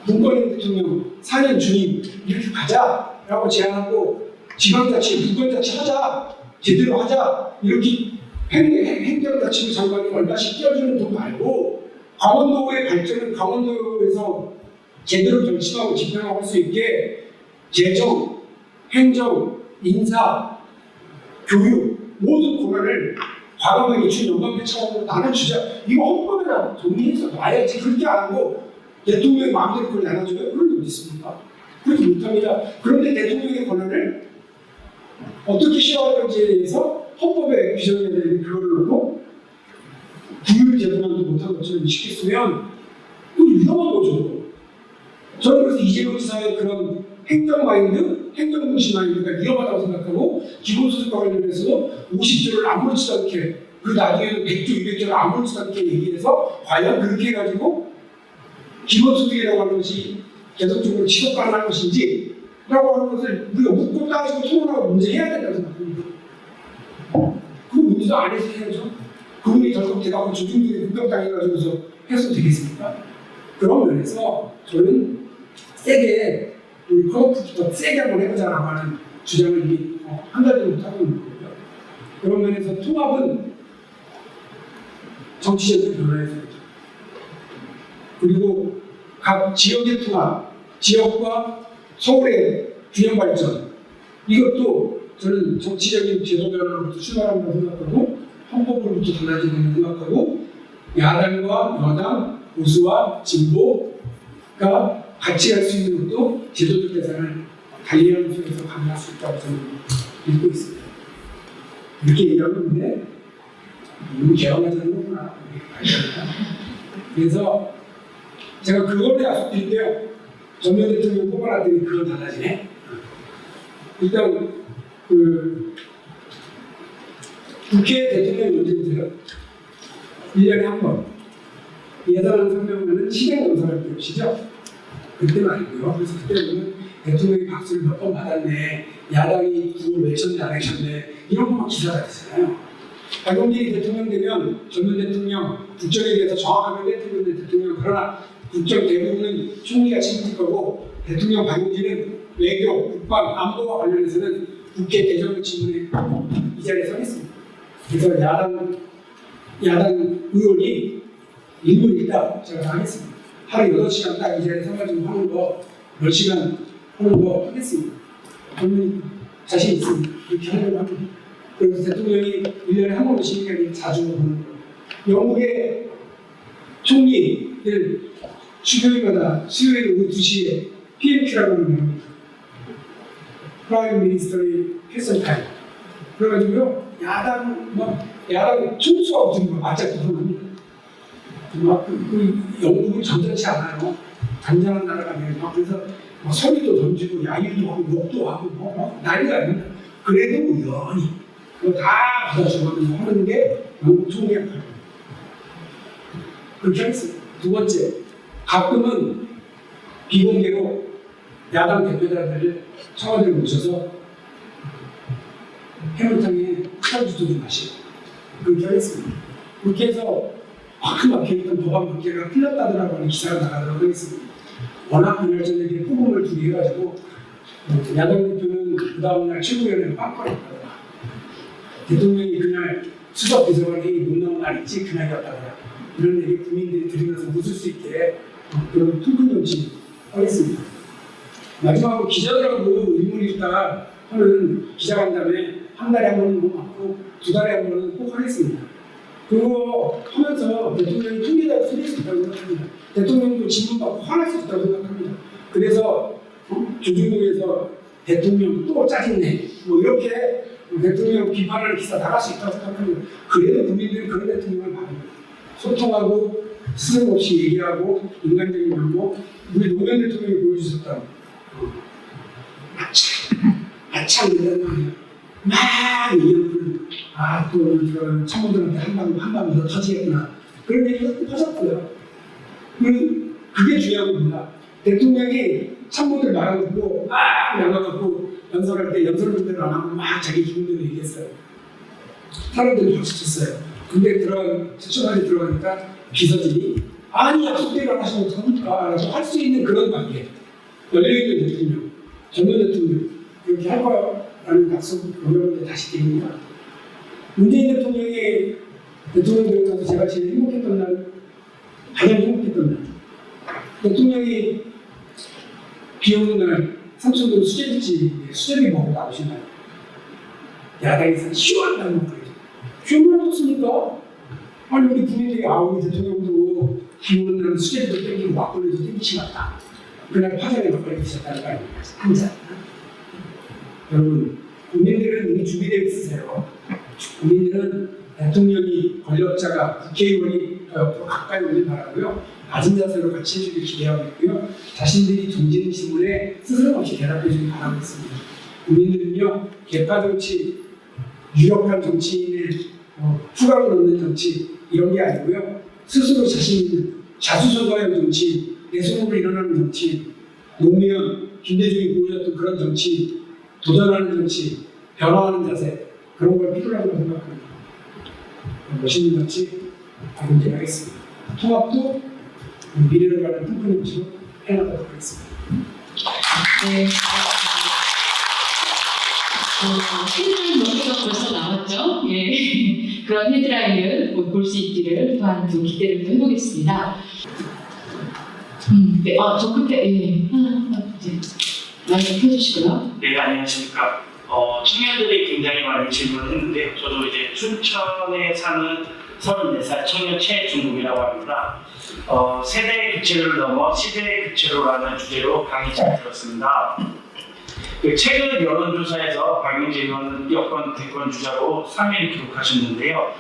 분권의 대통령, 4년 주임 이렇게 가자라고 제안하고 지방자치, 분권자치 하자, 제대로 하자 이렇게 행정자치부 장관이 얼마씩 띄워주는 돈 말고 강원도의 발전은 강원도에서 제대로 결심하고 집행하고 할 수 있게 재정, 행정, 인사, 교육 모든 권한을 과감하게 준 연방제 차원으로 나는 주자. 이거 헌법에다 정리해서 놔야지. 그렇게 안 하고 대통령이 마음대로 그걸 나눠줘요? 그런 게 어디 있습니까? 그렇게 못합니다. 그런데 대통령의 권한을 어떻게 시행할 건지에 대해서 헌법에 규정해야 되는데 그거를 놓고 구율 제도만도 못한 것처럼 시켰으면 그건 위험한 거죠. 저는 그래서 이재명 지사의 그런 행정 마인드, 행정 중심 마인드가 위험하다고 생각하고 기본소득과 관련해서도 50조를 아무렇지도 않게 그 나중에는 100조, 200조를 아무렇지도 않게 얘기해서 과연 그렇게 해가지고 기본소득이라고 하는 것이 계속적으로 지속 가능한 것인지 라고 하는 것을 우리가 묻고 따지고 토론하고 문제해야 된다고 생각합니다. 그 문제도 안 해서 해야죠. 그분이 결국 대답을 조중동에 급격당해가지고서 해서 되겠습니까? 그런 면에서 저는 세게 우리 컷오프부터 세게 한번 해보자라고 하는 주장을 이미 한 달 전부터 하고 있는 거고요. 그런 면에서 통합은 정치적인 변화에서 그리고 각 지역의 통합, 지역과 서울의 균형 발전 이것도 저는 정치적인 제도 변화로부터 출발한다고 생각하고 헌법으로부터 달라지는 생각하고 야당과 여당, 보수와 진보가 같이 할 수 있는 것도 제도적 대상을 달리하는 속에서 가능할 수 있다고 저는 믿고 있습니다. 이렇게 얘기하고 있는데 이건 개혁하자는 거구나. 그래서 제가 그걸로 약속드릴게요. 전면 대통령 뽑아놨더니 그건 달라지네. 일단 국회 대통령이 언제 보세요? 1년에 한 번. 예산안 설명하는 시행검사를 배우시죠? 그때 말고요. 그래서 그때 보면 대통령이 박수를 몇 번 받았네. 야당이 구호를 외쳤네 안 외쳤네. 이런 것만 기사가 되잖아요. 박용진이 대통령 되면 전면 대통령, 국정에 대해서 정확하게 내태우는 대통령 그러나 국정 대부분은 총리가 책임질 거고 대통령 박용진은 외교, 국방, 안보와 관련해서는 국회 대정부 질문에 이 자리에 서 있습니다. 그래서 야당 의원이 1분 있다 제가 하겠습니다. 하루 8시간 딱 이 자리에 서가지고 하는 거 10시간 하는 거 하겠습니다. 저는 자신 있습니다. 이렇게 하려고 합니다. 그래서 대통령이 1년에 한 번씩이니까 자주 하는 거. 영국의 총리를 수요일마다 수요일 오후 2시에 PMQ라고 하는 겁니다. 프라임 미니스터의 패션 타임. 그래가지고요. 야당 총수하고 지금 맞짱 떠납니다. 그 영국은 점잖지 않아요. 단단한 나라가 아니에요. 그래서 소리도 던지고 야유도 하고 욕도 하고 난리가 아닙니다. 그래도 우연히 그거 다 받아주고 하는 게 영국 총리 역할입니다. 그렇게 하겠습니다. 두 번째, 가끔은 비공개로 야당 대표자들을 청와대에 모셔서 해물탕에 칼국수도 좀 마시고 그렇게 하겠습니다. 그렇게 해서 확 막혀있던 법안 몇 개가 풀렸다더라고 하는 기사가 나가도록 하겠습니다. 워낙 그날 저녁에 폭음을 두게 해가지고 야당 대표는 그 다음날 최고위원회를 빵빵했다더라. 대통령이 그날 수석 비서관 회의 못 나온 날 있지 그날이었다더라. 이런 얘기 국민들이 들으면서 웃을 수 있게 그런 통큰 정치 하겠습니다. 마지막으로 기자들하고 인물이 있다 하는 기자간담회 한 달에 한 번은 못 받고 두 달에 한 번은 꼭 하겠습니다. 그거 하면서 대통령이 통계자로 쓰릴 수 있다고 생각합니다. 대통령도 질문받고 화날 수 있다고 생각합니다. 그래서 조중동에서 대통령 또 짜증내 뭐 이렇게 대통령 비판하는 기사 나갈 수 있다고 생각합니다. 그래도 국민들은 그런 대통령을 바랍니다. 소통하고 스스럼 없이 얘기하고 인간적인 면모 우리 노무현 대통령이 보여주셨다. 아참 이런 말이야. 막 얘기하고 또 우리가 참모들한테 한방 더 터지겠구나 그런 얘기를 하셨고요. 그게 중요한 겁니다. 대통령이 참모들 말하고 듣고 막 나가갖고 연설할 때 연설문대로 안 하고 막 자기 기분대로 얘기했어요. 사람들이 박수 쳤어요. 근데 세션하게 들어가니까 비서진이 아니 약속대로 안 하시면 어떡합니까? 라고 할 수 있는 그런 관계. 열려있는 대통령, 전면 대통령 그렇게 할 거야 라는 약속 여러분들 다시 드립니다. 문재인 대통령이 대통령 되고 나서 제가 제일 행복했던 날, 가장 행복했던 날 대통령이 비 오는 날 삼천동 수제비 먹고 나오신 날 야당에서 시원하다고 그러죠. 시원한 없습니까? 아니 우리 국민들이 우리 대통령도 비 오는 날 수제비도 땡기고 막걸리도 땡기시 같다. 그날 파전에 막걸리 드셨다는 거 아닙니까? 한 잔. 여러분 국민들은 이미 준비되어 있으세요. 국민들은 대통령이 권력자가 국회의원이 더 옆으로 가까이 오길 바라고요. 낮은 자세로 같이 해주길 기대하고 있고요. 자신들이 던지는 질문에 스스럼 없이 대답해 주길 바라고 있습니다. 국민들은요. 개파 정치, 유력한 정치인의 후광을 얻는 정치 이런 게 아니고요. 스스로 자신 자수성가형 정치, 내 손으로 일어나는 정치, 노무현, 김대중이 보여줬던 그런 정치, 도전하는 정치, 변화하는 자세 그런 걸 필요하다고 생각합니다. 멋있는 정치 하겠습니다. 통합도 미래를 가는 튼튼 정치로 해나가도록 하겠습니다. 네. 헤드라인 연구가 벌써 나왔죠? 예. 그런 헤드라인을 볼 수 있기를 또한 또 기대를 또 해보겠습니다. 네. 저 끝에, 예. 이제 마이크 켜주시고요. 네, 안녕하십니까. 청년들이 굉장히 많이 질문을 했는데, 저도 이제 춘천에 사는 34살 청년 최중국이라고 합니다. 세대 교체를 넘어 시대 교체로라는 주제로 강의 잘 들었습니다. 최근 여론조사에서 박용진 의원은 여권 대권 주자로 3위를 기록하셨는데요.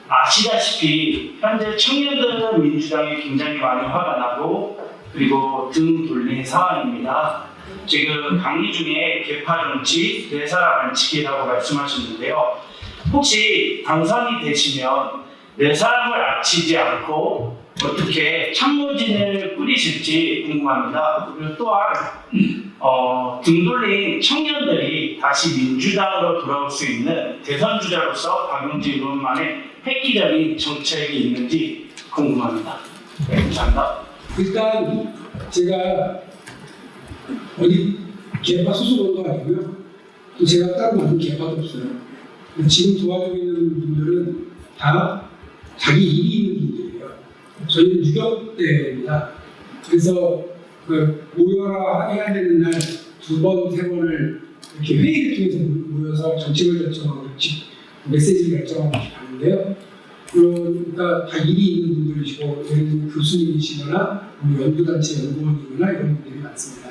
아시다시피 현재 청년들은 민주당에 굉장히 많이 화가 나고 그리고 등 돌린 상황입니다. 지금 강의 중에 개파 정치, 뇌사람 안치기라고 말씀하셨는데요. 혹시 당선이 되시면 뇌사람을 안치지 않고 어떻게 참모진을 꾸리실지 궁금합니다. 그리고 또한 등 돌린 청년들이 다시 민주당으로 돌아올 수 있는 대선 주자로서 박용진 의원만의 획기적인 정책이 있는지 궁금합니다. 네, 감사합니다. 일단 제가 어디 개파 소속원도 아니고요. 또 제가 따로 만든 개파도 없어요. 지금 도와주고 있는 분들은 다 자기 일이 있는 분들이에요. 저희는 유격대입니다. 그래서 모여라 해야 되는 날 두 번, 세 번을 이렇게 회의를 통해서 모여서 정책을 결정하고 메시지를 결정하고 이렇게 가는데요. 그러니까 다 일이 있는 분들이시고 저희는 교수님이시거나 연구단체 연구원이거나 이런 분들이 많습니다.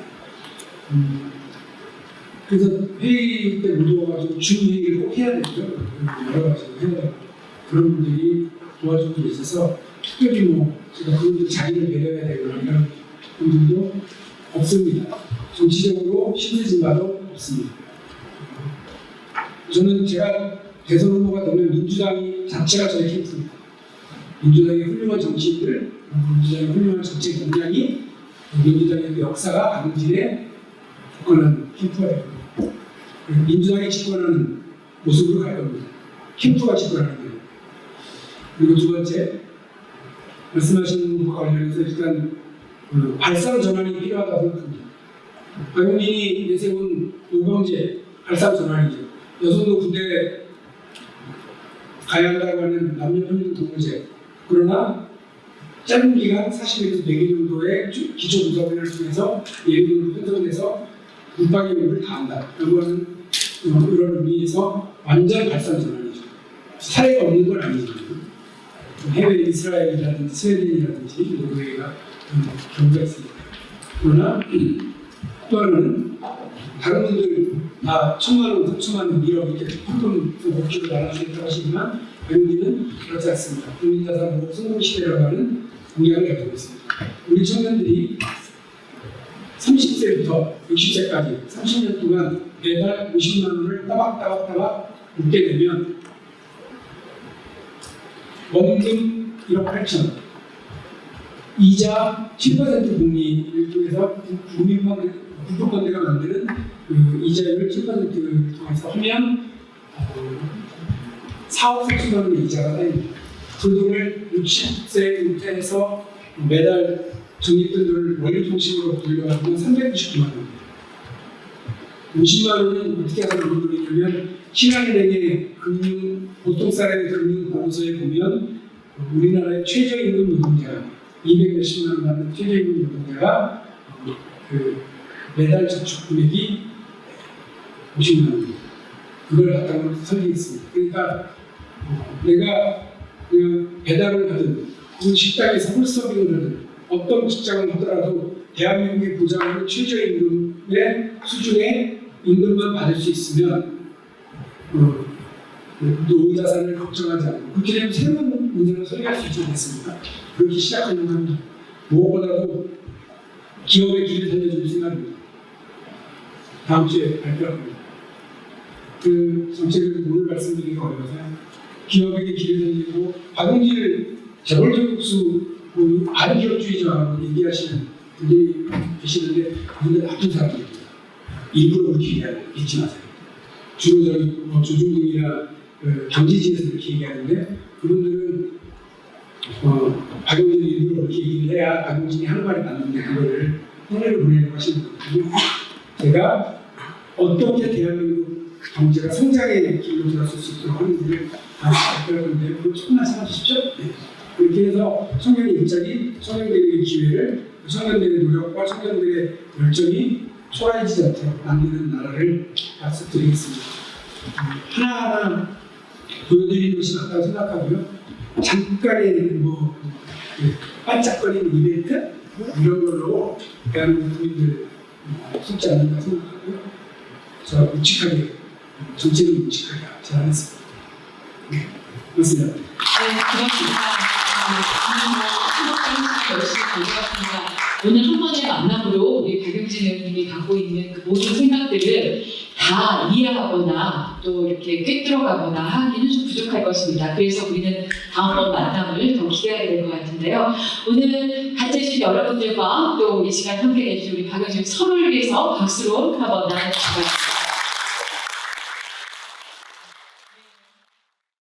그래서 회의 때 못 와가지고 주회의를 꼭 해야 되죠. 여러 가지 해야 되고 그런 분들이 도와주고 계셔서 특별히 뭐 제가 그분들 자기를 배려해야 되고 이런 분들도 없습니다. 정치적으로 힘들진 바도 없습니다. 저는 제가 대선 후보가 되면 민주당이 자체가 저의 캠프입니다. 민주당의 훌륭한 정치인들, 민주당의 훌륭한 정책 역량이 민주당의 그 역사가 강진에 집권한 캠프가 됩니다. 민주당이 집권하는 모습으로 갈 겁니다. 캠프가 집권하는 거예요. 그리고 두 번째, 말씀하신 것과 관련해서 일단 발상 전환이 필요하다고 생각합니다. 박용진이 내세운 노방제 발상 전환이죠. 여성도 군대 가야 한다고 하는 남녀평등 동료제. 그러나 짧은 기간 40에서 100일 정도의 기초조사훈련을 통해서 예비군으로 편성돼서 국방의 의무를 다한다. 라고 하는 이런 의미에서 완전 발상 전환이죠. 사례가 없는 건 아니죠. 해외 이스라엘이라든지 스웨덴이라든지 노르웨이가 경우가 있습니다. 그러나 또 하나는 다른 분들 다 1,000만 원, 3,000만 원, 1억 이렇게 현금 목표로 나눠주겠다고 하시지만 배우기는 그렇지 않습니다. 국민자산 성공 시대라고 하는 공약을 가지고 있습니다. 우리 청년들이 30세부터 60세까지 30년 동안 매달 50만 원을 따박따박 묻게 되면 원금 1억 8천, 이자 7% 복리를 통해서 국부펀드가 만드는 그 이자율 7%를 통해서 하면 4억 3천만 원의 이자가 쌓입니다. 그 돈을 60세 은퇴해서 매달 적립된 돈을 원리통신으로 돌려가지고 399만 원. 50만 원은 어떻게 해서 그런 돈이냐면 신한은행의 보통 사람의 금융보고서에 보면 우리나라의 최저임금 노동자가 200몇십만 원 받는 최저임금 노동자가 그 매달 저축 금액이 50만 원입니다. 그걸 바탕으로 설계했습니다. 그러니까 내가 그냥 배달을 하든 혹은 식당에서 홀서빙을 하든 어떤 직장을 하더라도 대한민국이 보장하는 최저임금의 수준의 임금만 받을 수 있으면 노후자산을 걱정하지 않고 그렇게 되면 새로운 인생을 설계할 수 있지 않겠습니까? 그렇게 시작하려고 합니다. 무엇보다도 기업의 길을 살려줄 생각입니다. 다음 주에 발표합니다. 그 정책을 오늘 말씀드리기가 어려워서 기업에게 길을 살리고 박용진을 재벌적국수 반기업주의자라고 얘기하시는 분들이 계시는데 그분들 나쁜 사람들입니다. 일부러 그렇게 얘기하지 마세요. 주로 저희 조중동이나 경제지에서 이렇게 얘기하는데 그분들은 박용진이 일부러 그렇게 얘기를 해야 박용진이 하는 말이 맞는데 그거를 해외로 보내려고 하시는 거거든요. 제가 어떻게 대한민국 경제가 성장의 길로 들어설 수 있도록 하는지를 다시 발표할 건데 그걸 조금만 참아주십시오. 네. 그렇게 해서 청년의 일자리, 청년들에게 기회를, 청년들의 노력과 청년들의 열정이 초라해지지 않도록 만드는 나라를 약속드리겠습니다. 하나하나 보여드리는 것이 맞다고 생각하고요. 잠깐의 반짝거리는 이벤트 이런 걸로 대한민국 국민들 속지 않는다 생각하고요. 저 묵직하게 정책을 묵직하게 잘하겠습니다. 네, 고맙습니다. 네, 고맙습니다. 열심히 감사합니다. 오늘 한 번의 만남으로 우리 박용진 의원님이 갖고 있는 그 모든 생각들을 다 이해하거나 또 이렇게 꿰뚫어가거나 하기는 좀 부족할 것입니다. 그래서 우리는 다음번 만남을 더 기대해야 될 것 같은데요. 오늘 같이 해주신 여러분들과 또 이 시간 함께 해주신 우리 박용진 서로를 위해서 박수로 한번 나눠주시기 바랍니다.